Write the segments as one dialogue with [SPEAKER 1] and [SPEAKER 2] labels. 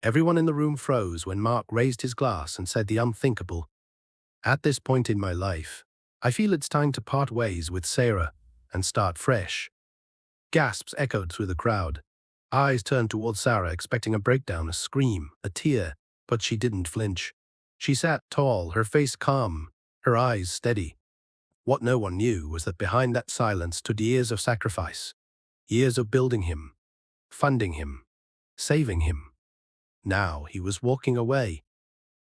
[SPEAKER 1] Everyone in the room froze when Mark raised his glass and said the unthinkable. At this point in my life, I feel it's time to part ways with Sarah and start fresh. Gasps echoed through the crowd. Eyes turned towards Sarah, expecting a breakdown, a scream, a tear, but she didn't flinch. She sat tall, her face calm, her eyes steady. What no one knew was that behind that silence stood years of sacrifice, years of building him, funding him, saving him. Now he was walking away,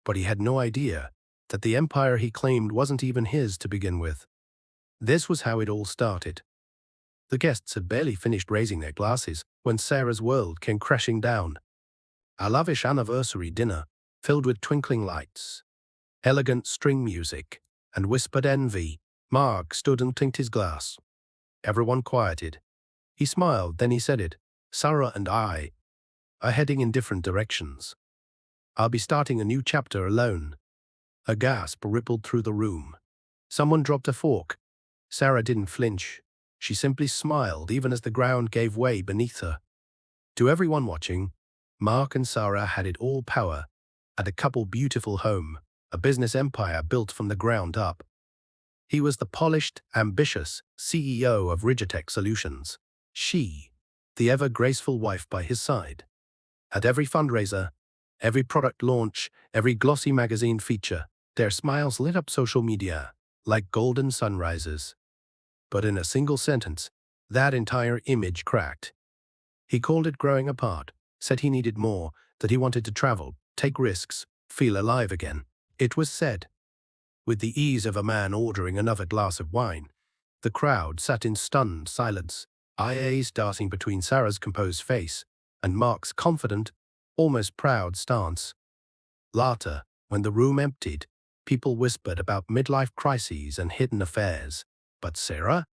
[SPEAKER 1] but he had no idea that the empire he claimed wasn't even his to begin with. This was how it all started. The guests had barely finished raising their glasses when Sarah's world came crashing down. A lavish anniversary dinner filled with twinkling lights, elegant string music, and whispered envy. Mark stood and clinked his glass. Everyone quieted. He smiled, then he said it. Sarah and I are heading in different directions. I'll be starting a new chapter alone. A gasp rippled through the room. Someone dropped a fork. Sarah didn't flinch. She simply smiled even as the ground gave way beneath her. To everyone watching, Mark and Sarah had it all: power, and a couple beautiful home, a business empire built from the ground up. He was the polished, ambitious CEO of Rigitech Solutions. She, the ever-graceful wife by his side. At every fundraiser, every product launch, every glossy magazine feature, their smiles lit up social media like golden sunrises. But in a single sentence, that entire image cracked. He called it growing apart, said he needed more, that he wanted to travel, take risks, feel alive again. It was said with the ease of a man ordering another glass of wine. The crowd sat in stunned silence, eyes darting between Sarah's composed face and Mark's confident, almost proud stance. Later, when the room emptied, people whispered about midlife crises and hidden affairs. But Sarah?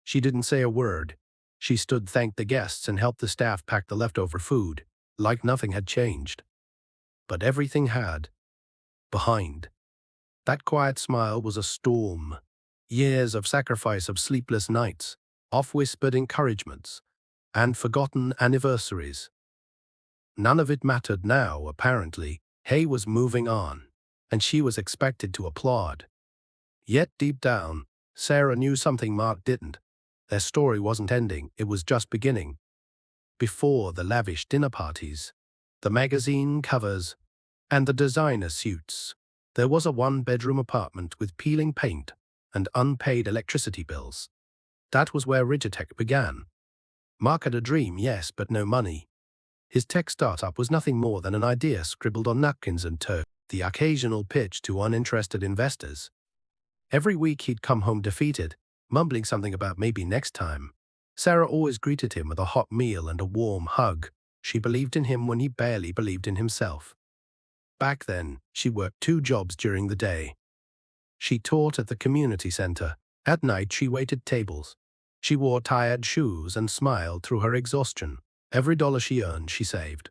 [SPEAKER 1] She didn't say a word. She stood, thanked the guests, and helped the staff pack the leftover food, like nothing had changed. But everything had. Behind that quiet smile was a storm. Years of sacrifice, of sleepless nights, off-whispered encouragements, and forgotten anniversaries. None of it mattered now, apparently. Hay was moving on, and she was expected to applaud. Yet deep down, Sarah knew something Mark didn't. Their story wasn't ending, it was just beginning. Before the lavish dinner parties, the magazine covers, and the designer suits, there was a one-bedroom apartment with peeling paint and unpaid electricity bills. That was where Rigitech began. Mark had a dream, yes, but no money. His tech startup was nothing more than an idea scribbled on napkins and turf, the occasional pitch to uninterested investors. Every week he'd come home defeated, mumbling something about maybe next time. Sarah always greeted him with a hot meal and a warm hug. She believed in him when he barely believed in himself. Back then, she worked 2 jobs during the day. She taught at the community center. At night, she waited tables. She wore tired shoes and smiled through her exhaustion. Every dollar she earned, she saved.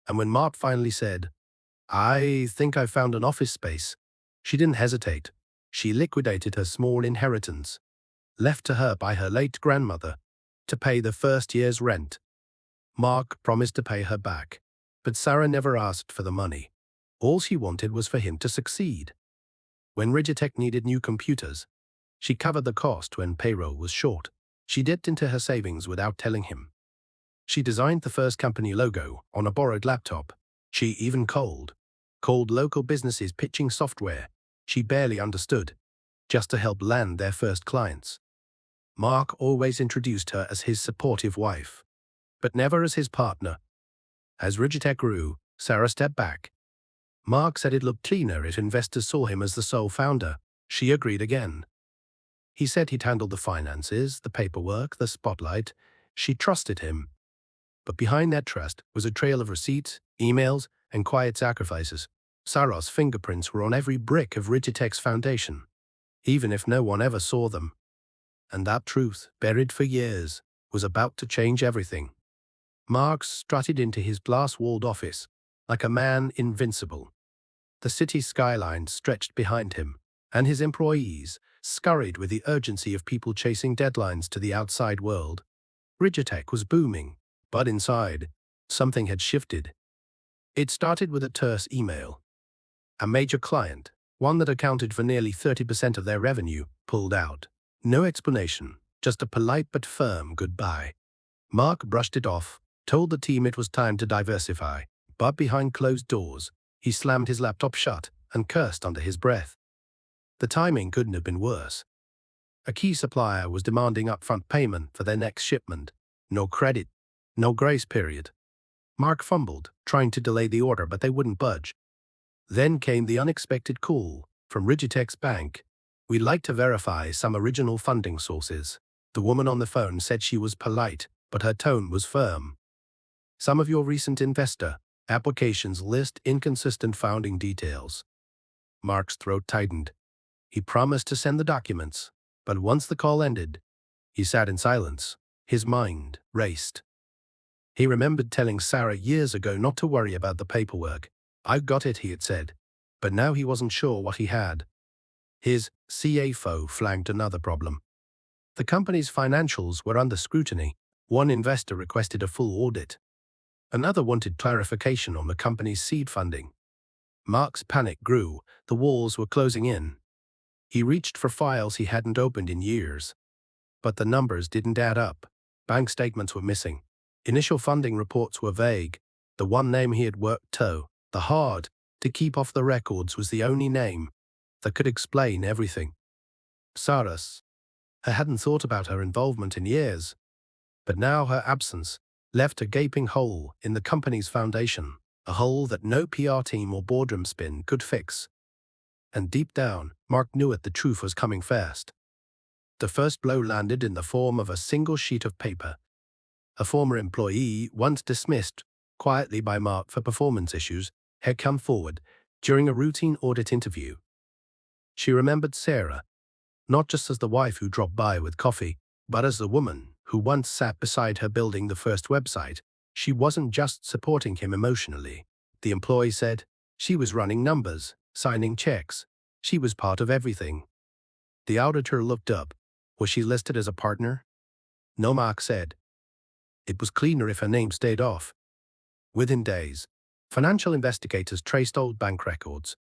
[SPEAKER 1] And when Mark finally said, "I think I found an office space," she didn't hesitate. She liquidated her small inheritance, left to her by her late grandmother, to pay the first year's rent. Mark promised to pay her back, but Sarah never asked for the money. All she wanted was for him to succeed. When Rigitech needed new computers, she covered the cost when payroll was short. She dipped into her savings without telling him. She designed the first company logo on a borrowed laptop. She even called local businesses pitching software she barely understood, just to help land their first clients. Mark always introduced her as his supportive wife, but never as his partner. As Rigitech grew, Sarah stepped back. Mark said it looked cleaner if investors saw him as the sole founder. She agreed again. He said he'd handle the finances, the paperwork, the spotlight. She trusted him. But behind that trust was a trail of receipts, emails, and quiet sacrifices. Sarah's fingerprints were on every brick of Rigitech's foundation, even if no one ever saw them. And that truth, buried for years, was about to change everything. Mark strutted into his glass-walled office like a man invincible. The city skyline stretched behind him, and his employees scurried with the urgency of people chasing deadlines to the outside world. Rigitech was booming, but inside, something had shifted. It started with a terse email. A major client, one that accounted for nearly 30% of their revenue, pulled out. No explanation, just a polite but firm goodbye. Mark brushed it off, told the team it was time to diversify, but behind closed doors, he slammed his laptop shut and cursed under his breath. The timing couldn't have been worse. A key supplier was demanding upfront payment for their next shipment. No credit, no grace period. Mark fumbled, trying to delay the order, but they wouldn't budge. Then came the unexpected call from Rigitex Bank. "We'd like to verify some original funding sources." The woman on the phone said she was polite, but her tone was firm. "Some of your recent investor applications list inconsistent founding details." Mark's throat tightened. He promised to send the documents, but once the call ended, he sat in silence. His mind raced. He remembered telling Sarah years ago not to worry about the paperwork. "I've got it," he had said, but now he wasn't sure what he had. His CFO flagged another problem. The company's financials were under scrutiny. One investor requested a full audit. Another wanted clarification on the company's seed funding. Mark's panic grew. The walls were closing in. He reached for files he hadn't opened in years. But the numbers didn't add up. Bank statements were missing. Initial funding reports were vague. The one name he had worked the hard to keep off the records was the only name that could explain everything. Sarah. I hadn't thought about her involvement in years, but now her absence left a gaping hole in the company's foundation, a hole that no PR team or boardroom spin could fix. And deep down, Mark knew it, the truth was coming fast. The first blow landed in the form of a single sheet of paper. A former employee, once dismissed quietly by Mark for performance issues, had come forward during a routine audit interview. She remembered Sarah, not just as the wife who dropped by with coffee, but as the woman who once sat beside her building the first website. She wasn't just supporting him emotionally, the employee said. She was running numbers, signing checks. She was part of everything. The auditor looked up. Was she listed as a partner? No, Mark said. It was cleaner if her name stayed off. Within days, financial investigators traced old bank records.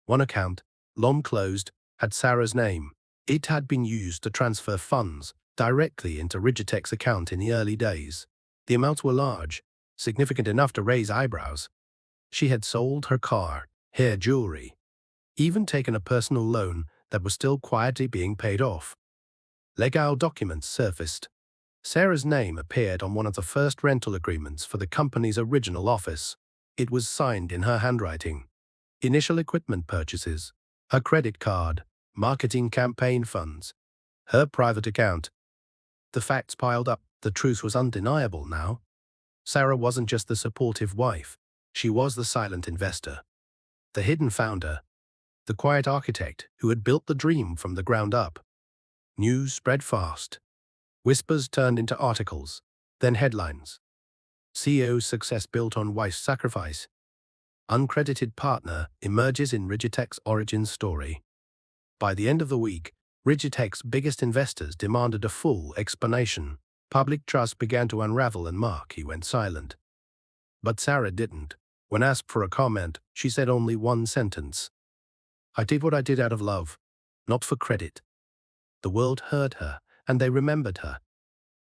[SPEAKER 1] One account, long closed, had Sarah's name. It had been used to transfer funds directly into Rigitex's account in the early days. The amounts were large, significant enough to raise eyebrows. She had sold her car, hair jewelry, even taken a personal loan that was still quietly being paid off. Legal documents surfaced. Sarah's name appeared on one of the first rental agreements for the company's original office. It was signed in her handwriting. Initial equipment purchases, her credit card, marketing campaign funds, her private account. The facts piled up. The truth was undeniable now. Sarah wasn't just the supportive wife. She was the silent investor, the hidden founder, the quiet architect who had built the dream from the ground up. News spread fast. Whispers turned into articles, then headlines. CEO's success built on wife's sacrifice. Uncredited partner emerges in Rigitex's origin story. By the end of the week, Rigitex's biggest investors demanded a full explanation. Public trust began to unravel and Mark, he went silent. But Sarah didn't. When asked for a comment, she said only one sentence. "I did what I did out of love, not for credit." The world heard her, and they remembered her.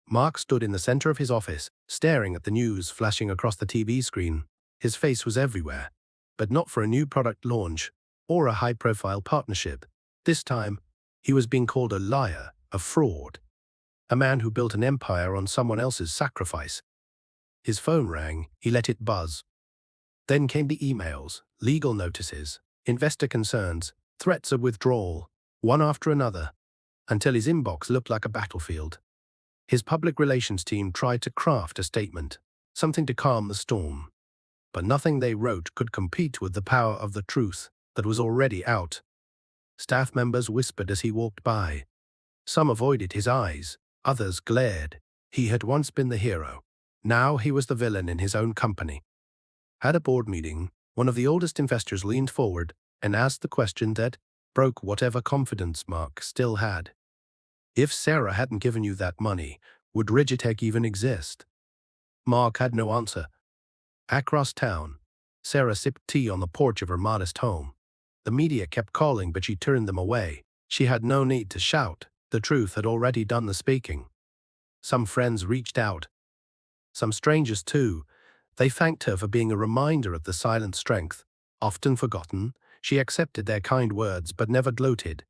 [SPEAKER 1] Mark stood in the center of his office, staring at the news flashing across the TV screen. His face was everywhere, but not for a new product launch or a high-profile partnership. This time, he was being called a liar, a fraud, a man who built an empire on someone else's sacrifice. His phone rang, he let it buzz. Then came the emails, legal notices, investor concerns, threats of withdrawal, one after another, until his inbox looked like a battlefield. His public relations team tried to craft a statement, something to calm the storm. But nothing they wrote could compete with the power of the truth that was already out. Staff members whispered as he walked by. Some avoided his eyes, others glared. He had once been the hero. Now he was the villain in his own company. At a board meeting, one of the oldest investors leaned forward and asked the question that broke whatever confidence Mark still had. If Sarah hadn't given you that money, would Rigitech even exist? Mark had no answer. Across town, Sarah sipped tea on the porch of her modest home. The media kept calling, but she turned them away. She had no need to shout. The truth had already done the speaking. Some friends reached out. Some strangers too. They thanked her for being a reminder of the silent strength. Often forgotten, she accepted their kind words but never gloated.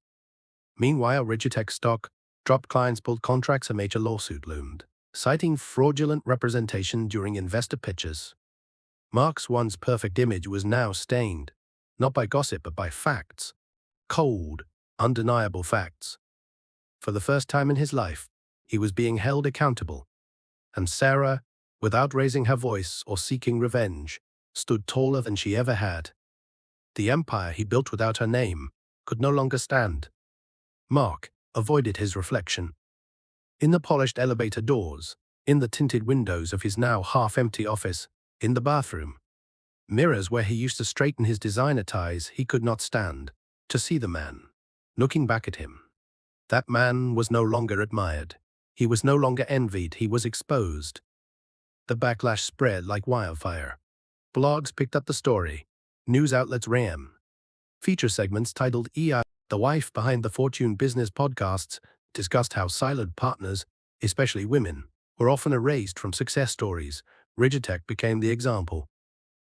[SPEAKER 1] Meanwhile, Rigitech stock dropped, clients pulled contracts, a major lawsuit loomed, citing fraudulent representation during investor pitches. Mark's once perfect image was now stained, not by gossip but by facts. Cold, undeniable facts. For the first time in his life, he was being held accountable. And Sarah, without raising her voice or seeking revenge, stood taller than she ever had. The empire he built without her name could no longer stand. Mark avoided his reflection. In the polished elevator doors, in the tinted windows of his now half-empty office, in the bathroom, mirrors where he used to straighten his designer ties, he could not stand to see the man looking back at him. That man was no longer admired. He was no longer envied. He was exposed. The backlash spread like wildfire. Blogs picked up the story. News outlets ran. Feature segments titled "EI, the wife behind the Fortune Business" podcasts discussed how silent partners, especially women, were often erased from success stories. Rigitech became the example.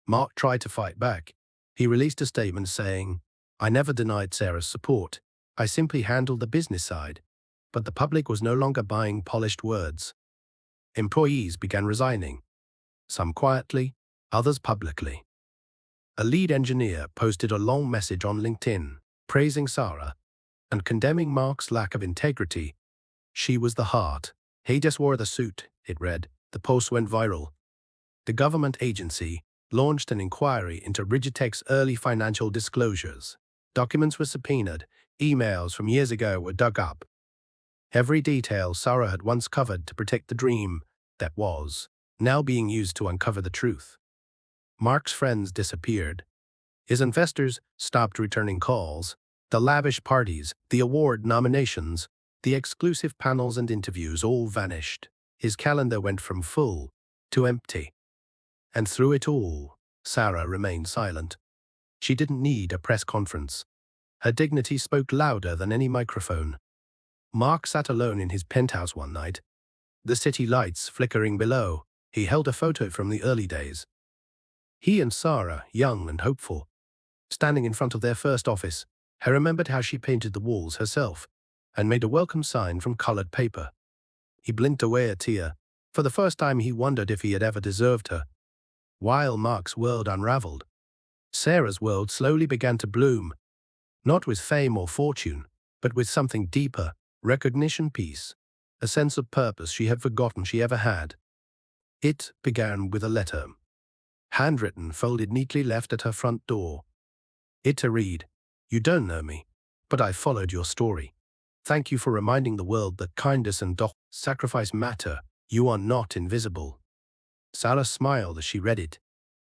[SPEAKER 1] Mark tried to fight back. He released a statement saying, "I never denied Sarah's support. I simply handled the business side." But the public was no longer buying polished words. Employees began resigning. Some quietly, others publicly. A lead engineer posted a long message on LinkedIn, praising Sarah and condemning Mark's lack of integrity. "She was the heart. He just wore the suit," it read. The post went viral. The government agency launched an inquiry into Rigitech's early financial disclosures. Documents were subpoenaed. Emails from years ago were dug up. Every detail Sarah had once covered to protect the dream that was now being used to uncover the truth. Mark's friends disappeared. His investors stopped returning calls. The lavish parties, the award nominations, the exclusive panels and interviews all vanished. His calendar went from full to empty. And through it all, Sarah remained silent. She didn't need a press conference. Her dignity spoke louder than any microphone. Mark sat alone in his penthouse one night, the city lights flickering below. He held a photo from the early days. He and Sarah, young and hopeful, standing in front of their first office. He remembered how she painted the walls herself and made a welcome sign from colored paper. He blinked away a tear. For the first time, he wondered if he had ever deserved her. While Mark's world unraveled, Sarah's world slowly began to bloom, not with fame or fortune, but with something deeper: recognition, peace, a sense of purpose she had forgotten she ever had. It began with a letter, handwritten, folded neatly, left at her front door. It read, "You don't know me, but I followed your story. Thank you for reminding the world that kindness and sacrifice matter. You are not invisible." Sarah smiled as she read it.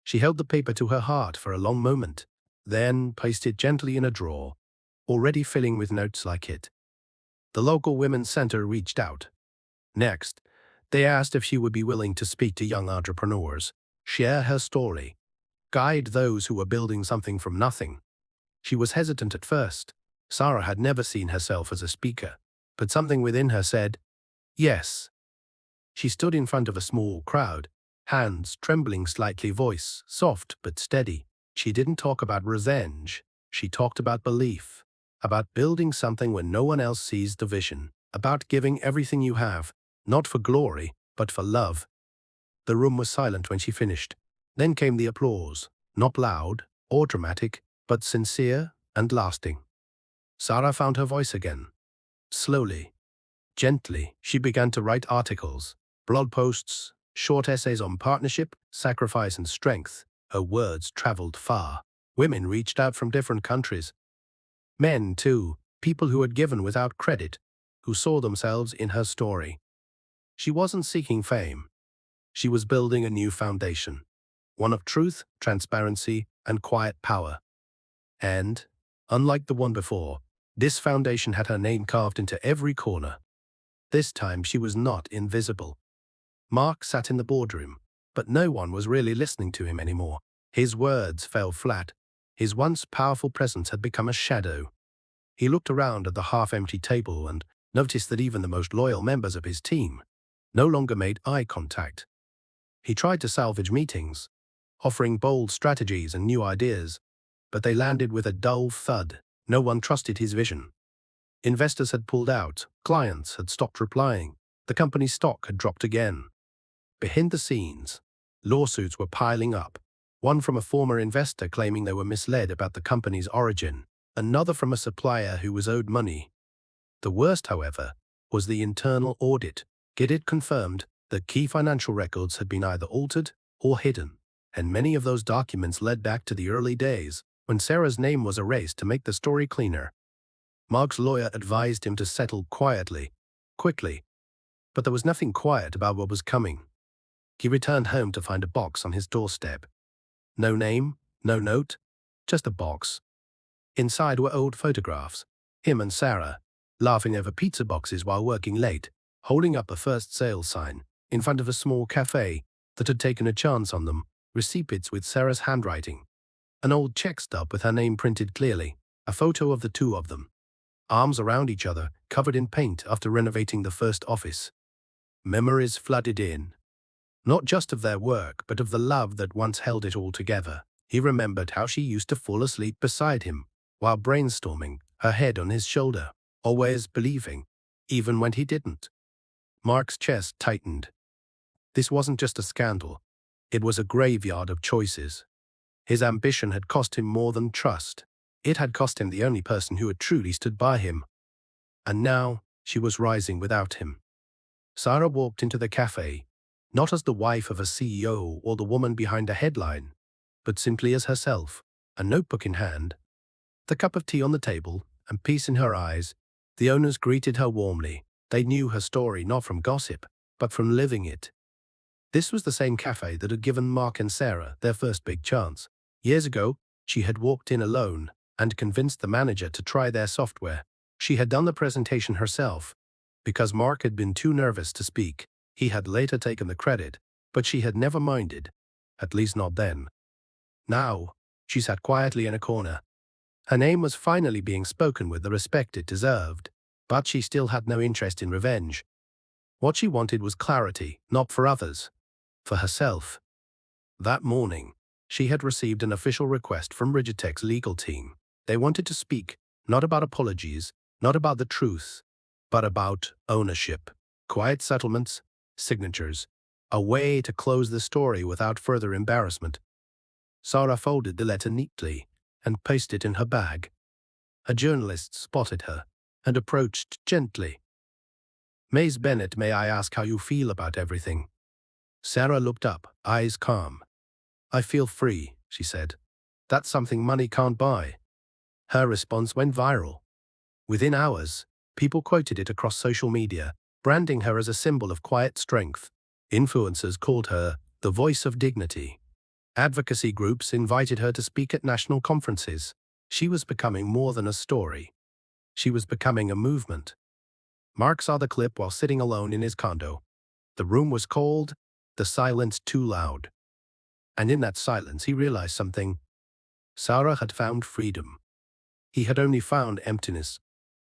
[SPEAKER 1] She held the paper to her heart for a long moment, then placed it gently in a drawer, already filling with notes like it. The local women's center reached out. Next, they asked if she would be willing to speak to young entrepreneurs, share her story, guide those who were building something from nothing. She was hesitant at first. Sarah had never seen herself as a speaker, but something within her said, yes. She stood in front of a small crowd, hands trembling slightly, voice soft but steady. She didn't talk about revenge. She talked about belief, about building something when no one else sees the vision, about giving everything you have, not for glory, but for love. The room was silent when she finished. Then came the applause, not loud or dramatic, but sincere and lasting. Sarah found her voice again. Slowly, gently, she began to write articles, blog posts, short essays on partnership, sacrifice, and strength. Her words traveled far. Women reached out from different countries. Men, too, people who had given without credit, who saw themselves in her story. She wasn't seeking fame. She was building a new foundation, one of truth, transparency, and quiet power. And, unlike the one before, this foundation had her name carved into every corner. This time she was not invisible. Mark sat in the boardroom, but no one was really listening to him anymore. His words fell flat. His once powerful presence had become a shadow. He looked around at the half-empty table and noticed that even the most loyal members of his team no longer made eye contact. He tried to salvage meetings, offering bold strategies and new ideas, but they landed with a dull thud. No one trusted his vision. Investors had pulled out, clients had stopped replying, the company's stock had dropped again. Behind the scenes, lawsuits were piling up, one from a former investor claiming they were misled about the company's origin, another from a supplier who was owed money. The worst, however, was the internal audit. It confirmed that key financial records had been either altered or hidden, and many of those documents led back to the early days when Sarah's name was erased to make the story cleaner. Mark's lawyer advised him to settle quietly, quickly, but there was nothing quiet about what was coming. He returned home to find a box on his doorstep. No name, no note, just a box. Inside were old photographs, him and Sarah, laughing over pizza boxes while working late, holding up a first sale sign in front of a small cafe that had taken a chance on them, receipts with Sarah's handwriting, an old check stub with her name printed clearly, a photo of the two of them, arms around each other, covered in paint after renovating the first office. Memories flooded in, not just of their work, but of the love that once held it all together. He remembered how she used to fall asleep beside him while brainstorming, her head on his shoulder, always believing, even when he didn't. Mark's chest tightened. This wasn't just a scandal. It was a graveyard of choices. His ambition had cost him more than trust. It had cost him the only person who had truly stood by him. And now, she was rising without him. Sarah walked into the cafe, not as the wife of a CEO or the woman behind a headline, but simply as herself, a notebook in hand, the cup of tea on the table, and peace in her eyes. The owners greeted her warmly. They knew her story not from gossip, but from living it. This was the same cafe that had given Mark and Sarah their first big chance. Years ago, she had walked in alone and convinced the manager to try their software. She had done the presentation herself. Because Mark had been too nervous to speak, he had later taken the credit, but she had never minded, at least not then. Now, she sat quietly in a corner. Her name was finally being spoken with the respect it deserved, but she still had no interest in revenge. What she wanted was clarity, not for others, for herself. That morning, she had received an official request from Rigitech's legal team. They wanted to speak, not about apologies, not about the truth, but about ownership, quiet settlements, signatures, a way to close the story without further embarrassment. Sarah folded the letter neatly and placed it in her bag. A journalist spotted her and approached gently. "Ms. Bennett, may I ask how you feel about everything?" Sarah looked up, eyes calm. "I feel free," she said. "That's something money can't buy." Her response went viral. Within hours, people quoted it across social media, branding her as a symbol of quiet strength. Influencers called her the voice of dignity. Advocacy groups invited her to speak at national conferences. She was becoming more than a story. She was becoming a movement. Mark saw the clip while sitting alone in his condo. The room was cold, the silence too loud. And in that silence he realized something. Sarah had found freedom. He had only found emptiness.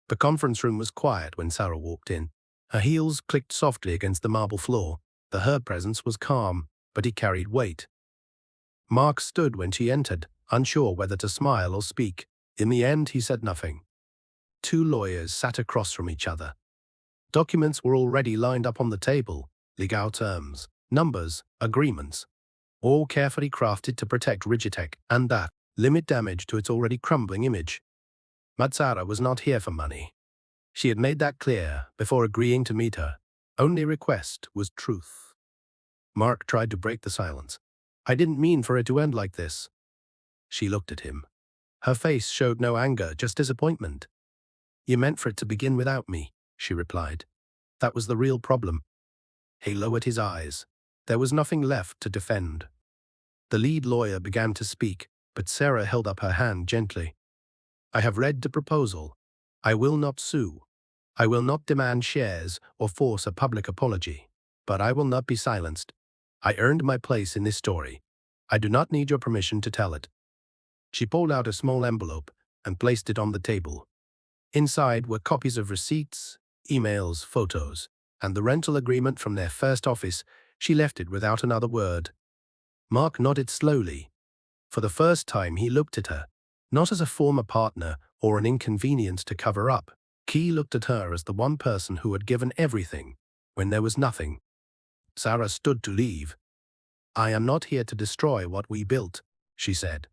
[SPEAKER 1] The conference room was quiet when Sarah walked in. Her heels clicked softly against the marble floor. Her presence was calm, but it carried weight. Mark stood when she entered, unsure whether to smile or speak. In the end, he said nothing. Two lawyers sat across from each other. Documents were already lined up on the table, legal terms, numbers, agreements, all carefully crafted to protect Rigitech and that limit damage to its already crumbling image. Sarah was not here for money. She had made that clear before agreeing to meet her. Only request was truth. Mark tried to break the silence. "I didn't mean for it to end like this." She looked at him. Her face showed no anger, just disappointment. "You meant for it to begin without me," she replied. "That was the real problem." He lowered his eyes. There was nothing left to defend. The lead lawyer began to speak, but Sarah held up her hand gently. "I have read the proposal. I will not sue. I will not demand shares or force a public apology. But I will not be silenced. I earned my place in this story. I do not need your permission to tell it. She pulled out a small envelope and placed it on the table. Inside were copies of receipts, emails, photos, and the rental agreement from their first office. She left it without another word. Mark nodded slowly. For the first time he looked at her, not as a former partner or an inconvenience to cover up. He looked at her as the one person who had given everything when there was nothing. Sarah stood to leave. I am not here to destroy what we built, she said.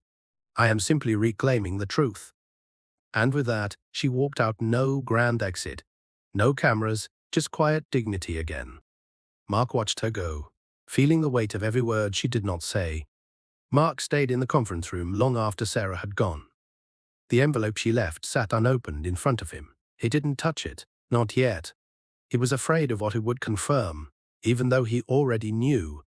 [SPEAKER 1] I am simply reclaiming the truth. And with that, she walked out. No grand exit. No cameras, just quiet dignity again. Mark watched her go, feeling the weight of every word she did not say. Mark stayed in the conference room long after Sarah had gone. The envelope she left sat unopened in front of him. He didn't touch it, not yet. He was afraid of what it would confirm, even though he already knew.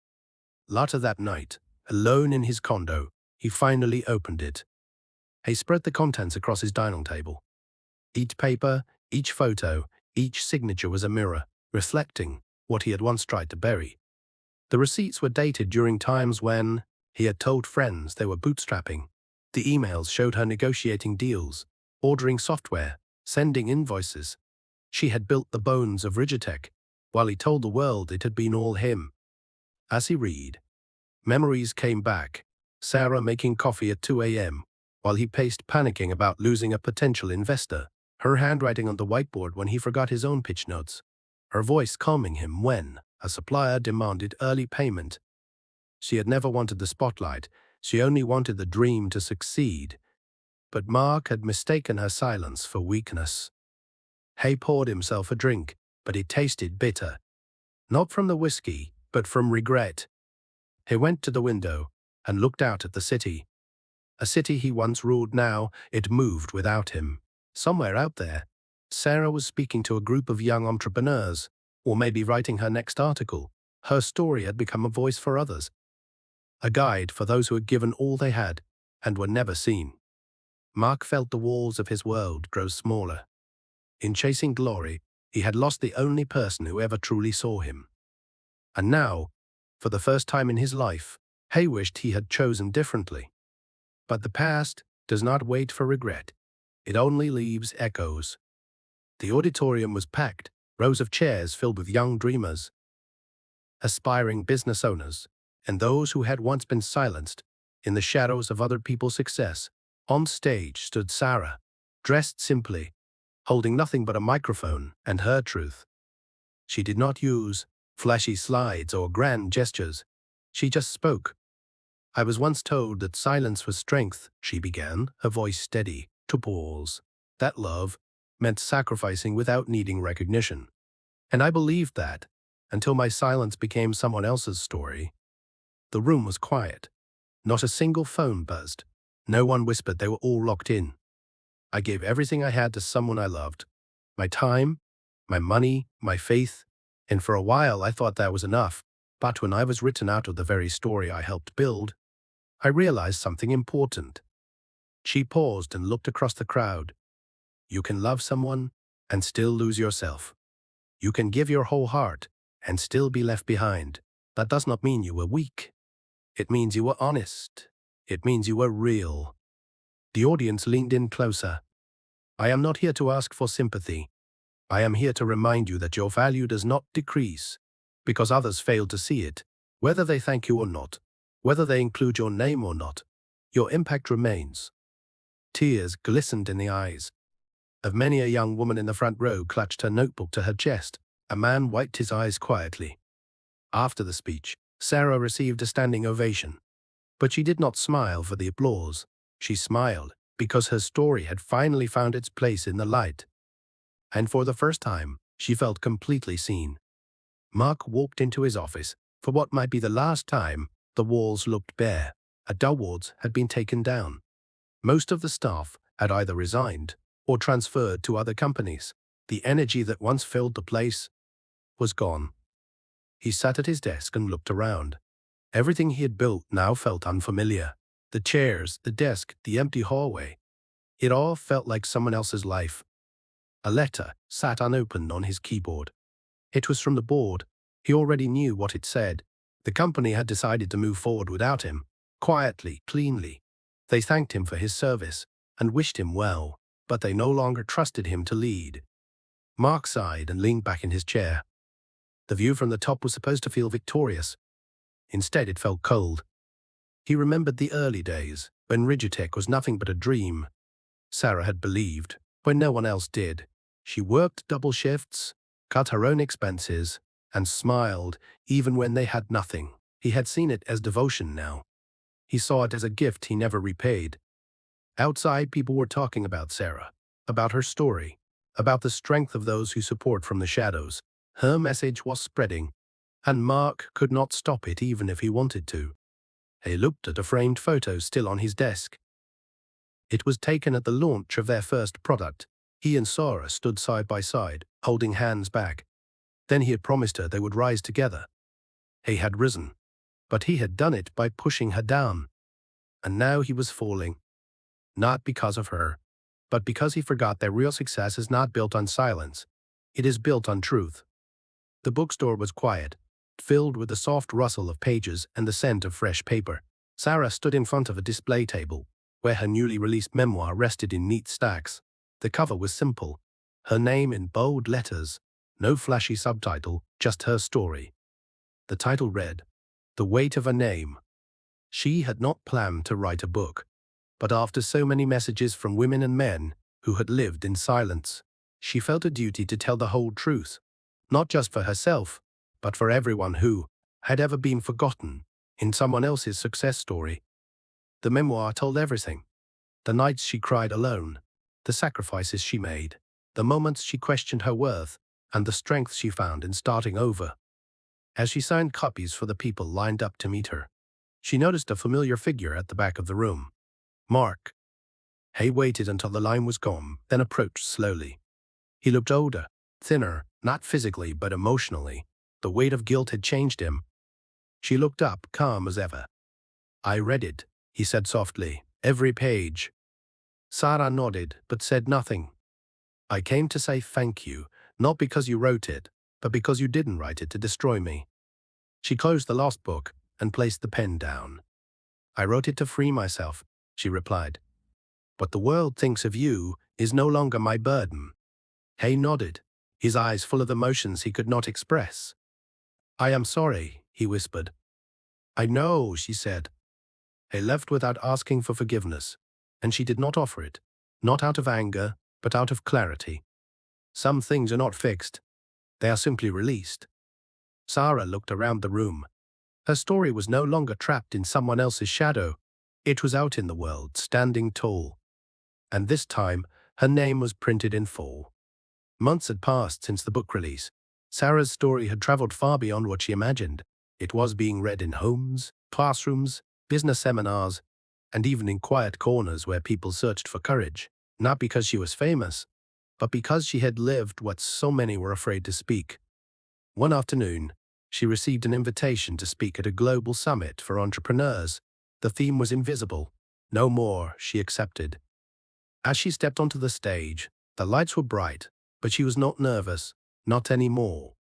[SPEAKER 1] Later that night, alone in his condo, he finally opened it. He spread the contents across his dining table. Each paper, each photo, each signature was a mirror, reflecting what he had once tried to bury. The receipts were dated during times when he had told friends they were bootstrapping. The emails showed her negotiating deals, ordering software, sending invoices. She had built the bones of Rigitech, while he told the world it had been all him. As he read, memories came back. Sarah making coffee at 2 a.m., while he paced panicking about losing a potential investor. Her handwriting on the whiteboard when he forgot his own pitch notes. Her voice calming him when a supplier demanded early payment. She had never wanted the spotlight. She only wanted the dream to succeed. But Mark had mistaken her silence for weakness. Hay poured himself a drink, but it tasted bitter. Not from the whiskey, but from regret. He went to the window and looked out at the city. A city he once ruled. Now it moved without him. Somewhere out there, Sarah was speaking to a group of young entrepreneurs, or maybe writing her next article. Her story had become a voice for others, a guide for those who had given all they had and were never seen. Mark felt the walls of his world grow smaller. In chasing glory, he had lost the only person who ever truly saw him. And now, for the first time in his life, Hay wished he had chosen differently. But the past does not wait for regret. It only leaves echoes. The auditorium was packed, rows of chairs filled with young dreamers, aspiring business owners, and those who had once been silenced in the shadows of other people's success. On stage stood Sarah, dressed simply, holding nothing but a microphone and her truth. She did not use flashy slides or grand gestures. She just spoke. I was once told that silence was strength, she began, her voice steady, to pause. That love meant sacrificing without needing recognition. And I believed that, until my silence became someone else's story. The room was quiet. Not a single phone buzzed. No one whispered. They were all locked in. I gave everything I had to someone I loved. My time, my money, my faith, and for a while I thought that was enough. But when I was written out of the very story I helped build, I realized something important. She paused and looked across the crowd. You can love someone and still lose yourself. You can give your whole heart and still be left behind. That does not mean you were weak. It means you were honest. It means you were real. The audience leaned in closer. I am not here to ask for sympathy. I am here to remind you that your value does not decrease because others fail to see it, whether they thank you or not, whether they include your name or not. Your impact remains. Tears glistened in the eyes of many a young woman. In the front row clutched her notebook to her chest. A man wiped his eyes quietly. After the speech, Sarah received a standing ovation. But she did not smile for the applause. She smiled because her story had finally found its place in the light. And for the first time, she felt completely seen. Mark walked into his office. For what might be the last time, the walls looked bare. Awards had been taken down. Most of the staff had either resigned or transferred to other companies. The energy that once filled the place was gone. He sat at his desk and looked around. Everything he had built now felt unfamiliar. The chairs, the desk, the empty hallway. It all felt like someone else's life. A letter sat unopened on his keyboard. It was from the board. He already knew what it said. The company had decided to move forward without him, quietly, cleanly. They thanked him for his service and wished him well, but they no longer trusted him to lead. Mark sighed and leaned back in his chair. The view from the top was supposed to feel victorious. Instead, it felt cold. He remembered the early days, when Rigitech was nothing but a dream. Sarah had believed, when no one else did. She worked double shifts, cut her own expenses, and smiled even when they had nothing. He had seen it as devotion now. He saw it as a gift he never repaid. Outside, people were talking about Sarah, about her story, about the strength of those who support from the shadows. Her message was spreading, and Mark could not stop it even if he wanted to. He looked at a framed photo still on his desk. It was taken at the launch of their first product. He and Sarah stood side by side, holding hands back. Then he had promised her they would rise together. He had risen, but he had done it by pushing her down. And now he was falling. Not because of her, but because he forgot that real success is not built on silence. It is built on truth. The bookstore was quiet, filled with the soft rustle of pages and the scent of fresh paper. Sarah stood in front of a display table, where her newly released memoir rested in neat stacks. The cover was simple, her name in bold letters, no flashy subtitle, just her story. The title read, "The Weight of a Name." She had not planned to write a book, but after so many messages from women and men who had lived in silence, she felt a duty to tell the whole truth, not just for herself, but for everyone who had ever been forgotten in someone else's success story. The memoir told everything. The nights she cried alone, the sacrifices she made, the moments she questioned her worth, and the strength she found in starting over. As she signed copies for the people lined up to meet her, she noticed a familiar figure at the back of the room. Mark. He waited until the line was gone, then approached slowly. He looked older, thinner, not physically but emotionally. The weight of guilt had changed him. She looked up, calm as ever. "I read it," he said softly, "every page." Sarah nodded, but said nothing. "I came to say thank you, not because you wrote it, but because you didn't write it to destroy me." She closed the last book and placed the pen down. "I wrote it to free myself," she replied. "What the world thinks of you is no longer my burden." He nodded, his eyes full of emotions he could not express. "I am sorry," he whispered. "I know," she said. He left without asking for forgiveness, and she did not offer it, not out of anger, but out of clarity. Some things are not fixed. They are simply released. Sarah looked around the room. Her story was no longer trapped in someone else's shadow. It was out in the world, standing tall. And this time, her name was printed in full. Months had passed since the book release. Sarah's story had traveled far beyond what she imagined. It was being read in homes, classrooms, business seminars, and even in quiet corners where people searched for courage, not because she was famous, but because she had lived what so many were afraid to speak. One afternoon, she received an invitation to speak at a global summit for entrepreneurs. The theme was invisible. No more, she accepted. As she stepped onto the stage, the lights were bright, but she was not nervous, not anymore.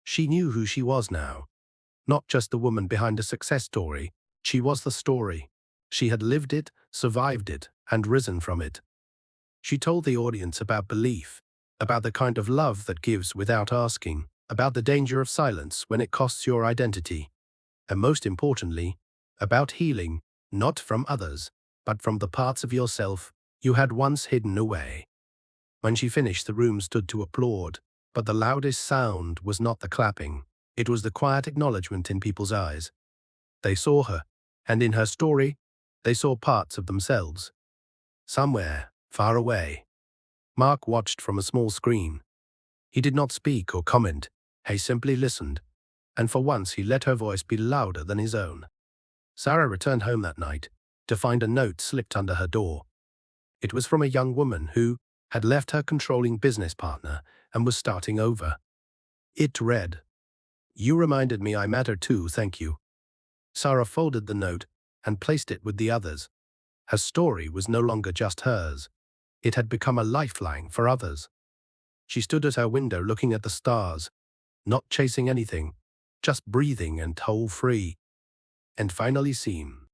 [SPEAKER 1] She knew who she was now. Not just the woman behind a success story, she was the story. She had lived it, survived it, and risen from it. She told the audience about belief, about the kind of love that gives without asking, about the danger of silence when it costs your identity, and most importantly, about healing, not from others, but from the parts of yourself you had once hidden away. When she finished, the room stood to applaud, but the loudest sound was not the clapping. It was the quiet acknowledgement in people's eyes. They saw her, and in her story, they saw parts of themselves. Somewhere, far away. Mark watched from a small screen. He did not speak or comment. He simply listened, and for once he let her voice be louder than his own. Sarah returned home that night to find a note slipped under her door. It was from a young woman who had left her controlling business partner and was starting over. It read, "You reminded me I matter too, thank you." Sarah folded the note and placed it with the others. Her story was no longer just hers. It had become a lifeline for others. She stood at her window looking at the stars, not chasing anything, just breathing and whole free. And finally seen.